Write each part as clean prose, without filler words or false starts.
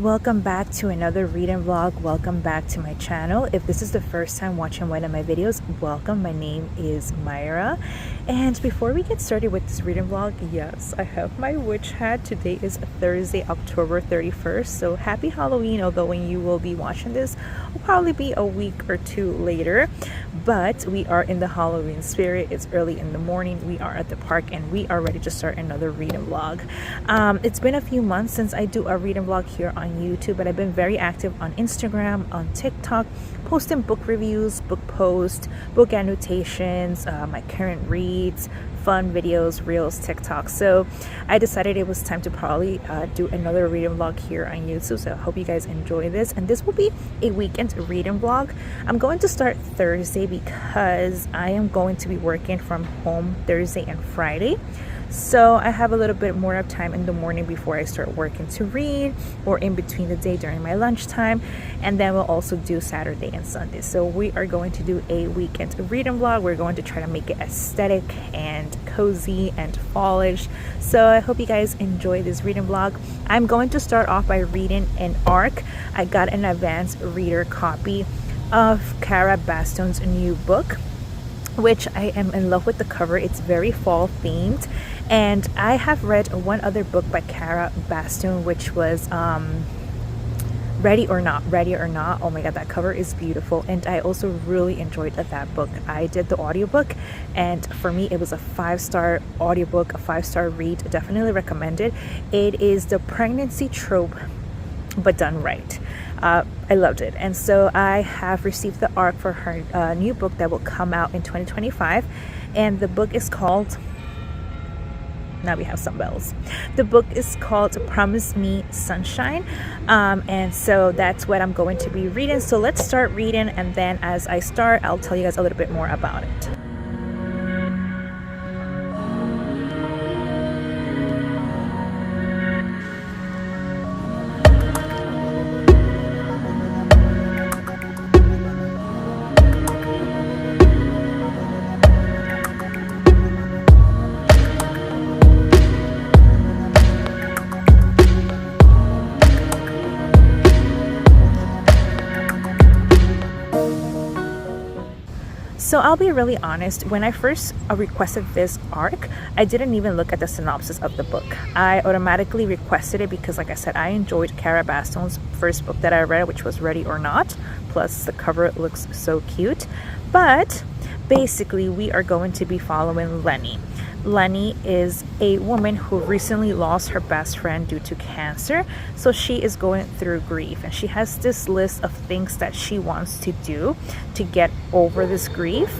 welcome back to another reading vlog. Welcome back to my channel. If this is the first time watching one of my videos, welcome. My name is Myra, and before we get started with this reading vlog, yes, I have my witch hat. Today is Thursday, October 31st, so happy Halloween, although when you will be watching this will probably be a week or two later, but we are in the Halloween spirit. It's early in the morning, we are at the park, and we are ready to start another reading vlog. It's been a few months since I do a reading vlog here on YouTube, but I've been very active on Instagram, on TikTok, posting book reviews, book posts, book annotations, my current reads, fun videos, reels, TikTok. So I decided it was time to probably do another reading vlog here on YouTube. So I hope you guys enjoy this, and this will be a weekend reading vlog. I'm going to start Thursday because I am going to be working from home Thursday and Friday. So I have a little bit more of time in the morning before I start working to read, or in between the day during my lunchtime, and then we'll also do Saturday and Sunday. So we are going to do a weekend reading vlog. We're going to try to make it aesthetic and cozy and fallish. So I hope you guys enjoy this reading vlog. I'm going to start off by reading an arc. I got an advanced reader copy of Cara Baston's new book, which I am in love with the cover. It's very fall themed, and I have read one other book by Cara Baston, which was Ready or Not. Oh my god, that cover is beautiful, and I also really enjoyed that book. I did the audiobook, and for me it was a 5-star audiobook, a 5-star read. Definitely recommended. It is the pregnancy trope but done right. I loved it, and so I have received the arc for her new book that will come out in 2025, and the book is called, now we have some bells, the book is called Promise Me Sunshine, and so that's what I'm going to be reading. So let's start reading, and then as I start, I'll tell you guys a little bit more about it. So I'll be really honest, when I first requested this arc, I didn't even look at the synopsis of the book. I automatically requested it because, like I said, I enjoyed Cara Baston's first book that I read, which was Ready or Not. Plus the cover looks so cute. But basically we are going to be following Lenny. Lenny is a woman who recently lost her best friend due to cancer, so she is going through grief, and she has this list of things that she wants to do to get over this grief,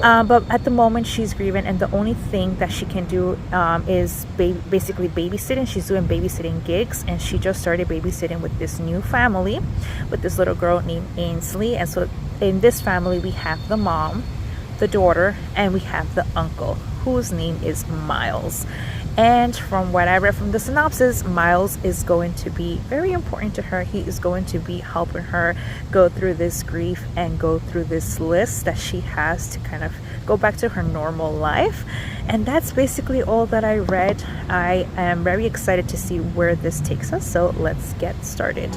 but at the moment she's grieving, and the only thing that she can do is basically babysitting. She's doing babysitting gigs, and she just started babysitting with this new family with this little girl named Ainsley. And so in this family we have the mom, the daughter, and we have the uncle, whose name is Miles. And from what I read from the synopsis, Miles is going to be very important to her. He is going to be helping her go through this grief and go through this list that she has to kind of go back to her normal life. And that's basically all that I read. I am very excited to see where this takes us, so let's get started.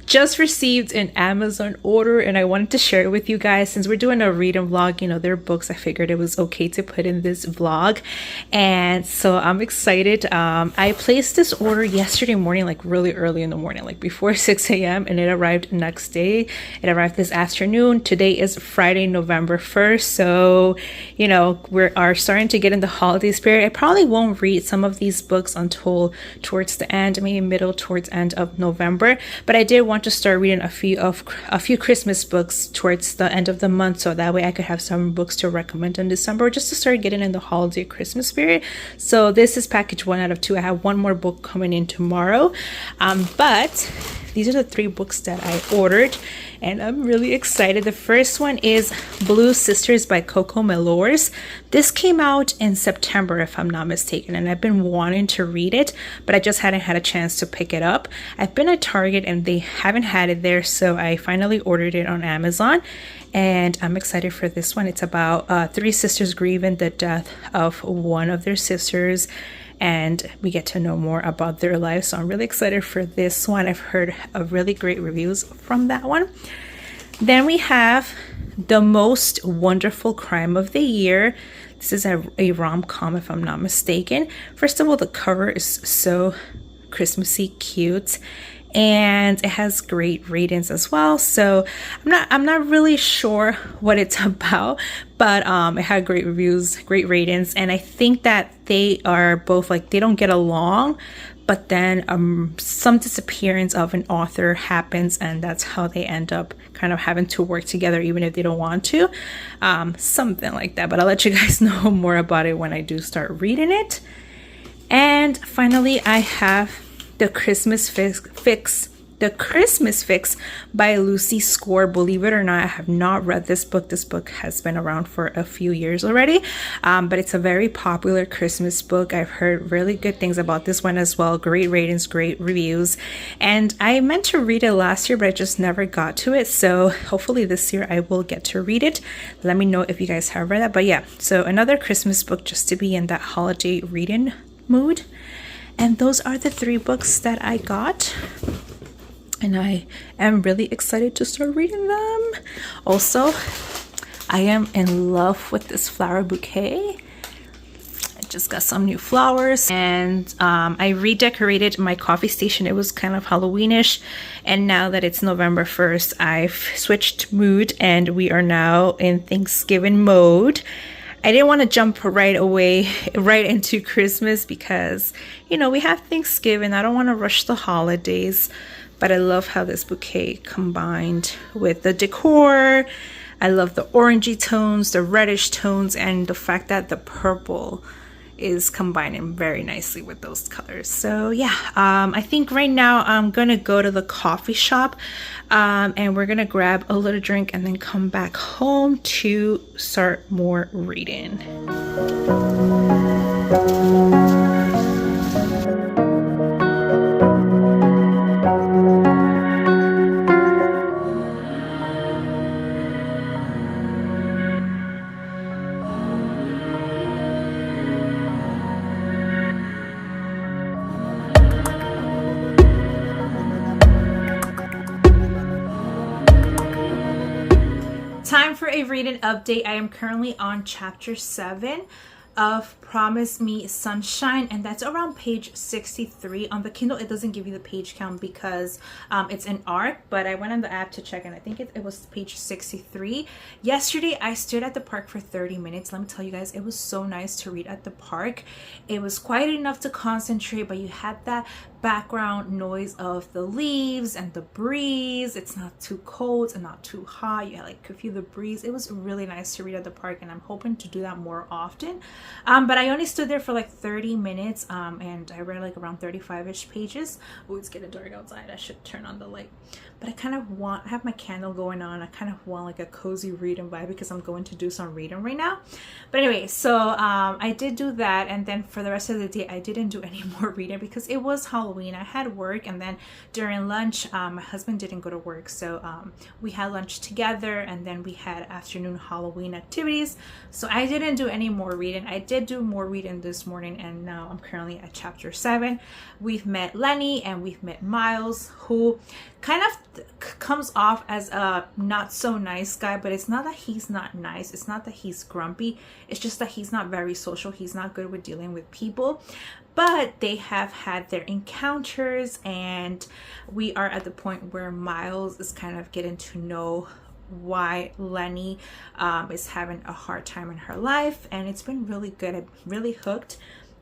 Just received an Amazon order, and I wanted to share it with you guys. Since we're doing a reading vlog, you know, their books, I figured it was okay to put in this vlog, and so I'm excited. I placed this order yesterday morning, like really early in the morning, like before 6 a.m. and it arrived next day. It arrived this afternoon. Today is Friday, November 1st, so you know, we are starting to get in the holiday spirit. I probably won't read some of these books until towards the end, maybe middle towards end of November, but I did want to start reading a few Christmas books towards the end of the month, so that way I could have some books to recommend in December, just to start getting in the holiday Christmas spirit. So this is package 1 out of 2. I have one more book coming in tomorrow, but these are the 3 books that I ordered, and I'm really excited. The first one is Blue Sisters by Coco Melors. This came out in September, if I'm not mistaken, and I've been wanting to read it, but I just hadn't had a chance to pick it up. I've been at Target and they haven't had it there, so I finally ordered it on Amazon. And I'm excited for this one. It's about 3 sisters grieving the death of one of their sisters, and we get to know more about their lives. So I'm really excited for this one. I've heard of really great reviews from that one. Then we have The Most Wonderful Crime of the Year. This is a rom-com, if I'm not mistaken. First of all, the cover is so Christmassy cute, and it has great ratings as well. So I'm not really sure what it's about, but it had great reviews, great ratings, and I think that they are both like, they don't get along, but then some disappearance of an author happens, and that's how they end up kind of having to work together even if they don't want to, something like that. But I'll let you guys know more about it when I do start reading it. And finally, I have The Christmas Fix by Lucy Score. Believe it or not, I have not read this book. This book has been around for a few years already, but it's a very popular Christmas book. I've heard really good things about this one as well. Great ratings, great reviews, and I meant to read it last year, but I just never got to it. So hopefully this year I will get to read it. Let me know if you guys have read that. But yeah, so another Christmas book just to be in that holiday reading mood. And those are the 3 books that I got, and I am really excited to start reading them. Also, I am in love with this flower bouquet. I just got some new flowers, and I redecorated my coffee station. It was kind of Halloweenish, and now that it's November 1st, I've switched mood and we are now in Thanksgiving mode. I didn't want to jump right into Christmas because, you know, we have Thanksgiving. I don't want to rush the holidays, but I love how this bouquet combined with the decor. I love the orangey tones, the reddish tones, and the fact that the purple is combining very nicely with those colors. So yeah, I think right now I'm gonna go to the coffee shop, and we're gonna grab a little drink and then come back home to start more reading. Time for a reading update. I am currently on chapter 7 of Promise Me Sunshine, and that's around page 63. On the Kindle it doesn't give you the page count because it's an ARC, but I went on the app to check and I think it was page 63. Yesterday I stood at the park for 30 minutes. Let me tell you guys, it was so nice to read at the park. It was quiet enough to concentrate, but you had that background noise of the leaves and the breeze. It's not too cold and not too hot. You could feel the breeze. It was really nice to read at the park, and I'm hoping to do that more often. But I only stood there for like 30 minutes, and I read like around 35-ish pages. Oh, it's getting dark outside. I should turn on the light. But I kind of I have my candle going on. I kind of want like a cozy reading vibe because I'm going to do some reading right now. But anyway, so I did do that, and then for the rest of the day I didn't do any more reading because it was Halloween. I had work, and then during lunch my husband didn't go to work, so we had lunch together, and then we had afternoon Halloween activities. So I didn't do any more reading. I did do more reading this morning, and now I'm currently at chapter 7. We've met Lenny and we've met Miles, who kind of comes off as a not so nice guy, but it's not that he's not nice, it's not that he's grumpy, it's just that he's not very social. He's not good with dealing with people. But they have had their encounters, and we are at the point where Miles is kind of getting to know why Lenny is having a hard time in her life, and it's been really good. I'm really hooked.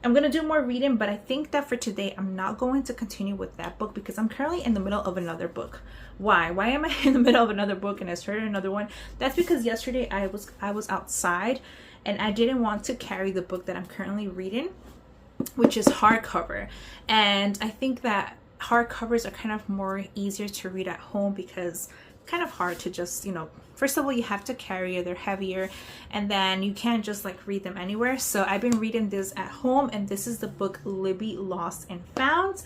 I'm gonna do more reading, but I think that for today I'm not going to continue with that book because I'm currently in the middle of another book. Why am I in the middle of another book and I started another one? That's because yesterday I was outside and I didn't want to carry the book that I'm currently reading, which is hardcover, and I think that hardcovers are kind of more easier to read at home because kind of hard to just, you know, first of all, you have to carry it, they're heavier, and then you can't just like read them anywhere. So I've been reading this at home, and this is the book Libby Lost and Found.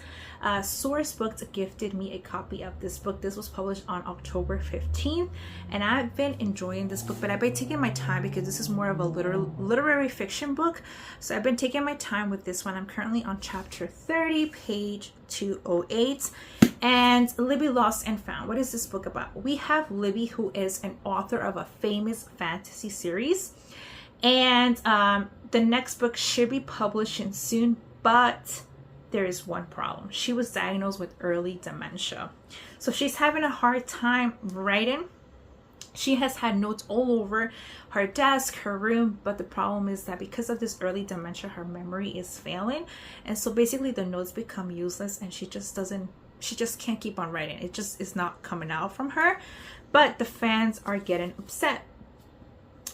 Source Books gifted me a copy of this book. This was published on October 15th, and I've been enjoying this book, but I've been taking my time because this is more of a literary fiction book. So I've been taking my time with this one. I'm currently on chapter 30, page 208. And Libby Lost and Found. What is this book about? We have Libby, who is an author of a famous fantasy series, and the next book should be publishing soon, but there is one problem. She was diagnosed with early dementia, so she's having a hard time writing. She has had notes all over her desk, her room, but the problem is that because of this early dementia, her memory is failing, and so basically the notes become useless, and she just can't keep on writing. It just is not coming out from her. But the fans are getting upset.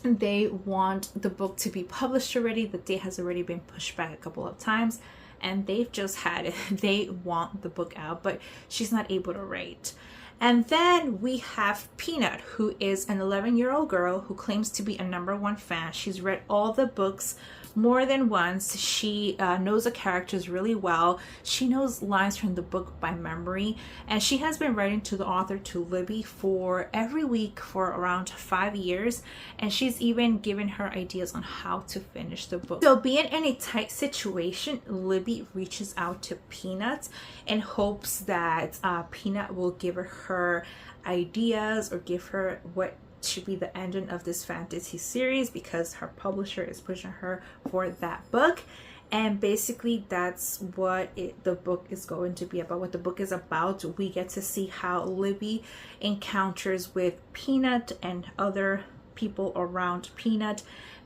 They want the book to be published already. The date has already been pushed back a couple of times, and they've just had it. They want the book out, but she's not able to write. And then we have Peanut, who is an 11-year-old girl who claims to be a #1 fan. She's read all the books more than once. She knows the characters really well. She knows lines from the book by memory, and she has been writing to the author, to Libby, for every week for around 5 years, and she's even given her ideas on how to finish the book. So being in a tight situation, Libby reaches out to Peanut in hopes that Peanut will give her ideas or give her what should be the ending of this fantasy series, because her publisher is pushing her for that book. And basically that's what the book is going to be about. What the book is about, we get to see how Libby encounters with Peanut and other people around Peanut,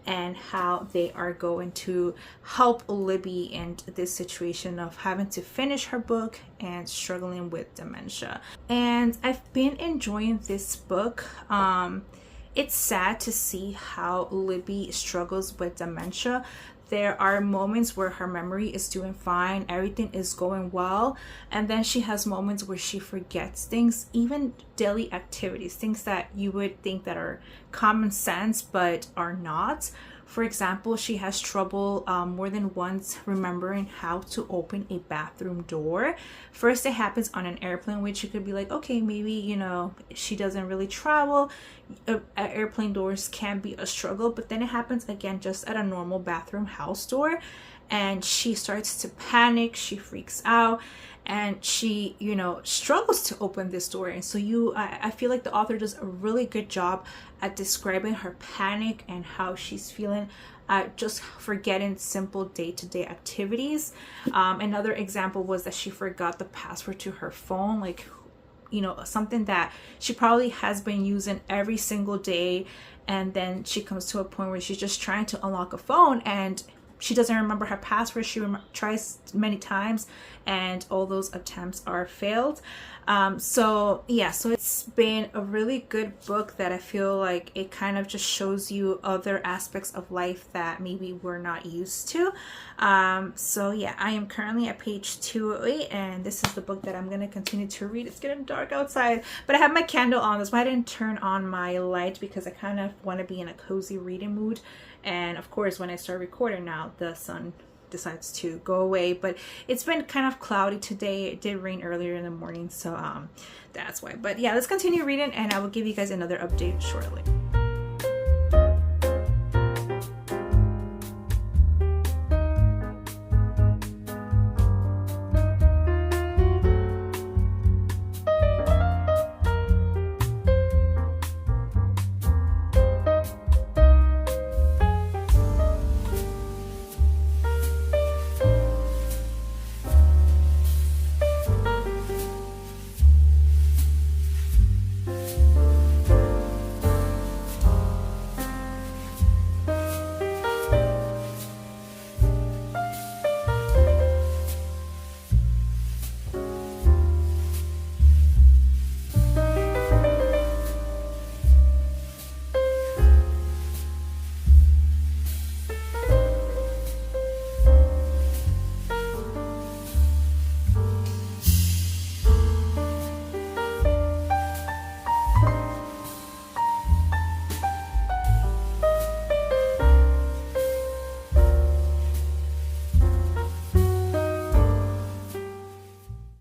and how they are going to help Libby in this situation of having to finish her book and struggling with dementia. And I've been enjoying this book. It's sad to see how Libby struggles with dementia. There are moments where her memory is doing fine, everything is going well, and then she has moments where she forgets things, even daily activities, things that you would think that are common sense but are not. For example, she has trouble more than once remembering how to open a bathroom door. First, it happens on an airplane, which you could be like, okay, maybe, you know, she doesn't really travel. Airplane doors can be a struggle, but then it happens again just at a normal bathroom house door, and she starts to panic, she freaks out, and she, you know, struggles to open this door. And so I feel like the author does a really good job at describing her panic and how she's feeling just forgetting simple day-to-day activities. Another example was that she forgot the password to her phone, like, you know, something that she probably has been using every single day, and then she comes to a point where she's just trying to unlock a phone and she doesn't remember her password. She tries many times, and all those attempts are failed. So yeah, so it's been a really good book that I feel like it kind of just shows you other aspects of life that maybe we're not used to. So yeah, I am currently at page 208, and this is the book that I'm going to continue to read. It's getting dark outside, but I have my candle on. That's why I didn't turn on my light, because I kind of want to be in a cozy reading mood. And of course, when I start recording now, the sun decides to go away, but it's been kind of cloudy today. It did rain earlier in the morning, so that's why. But yeah, let's continue reading, and I will give you guys another update shortly.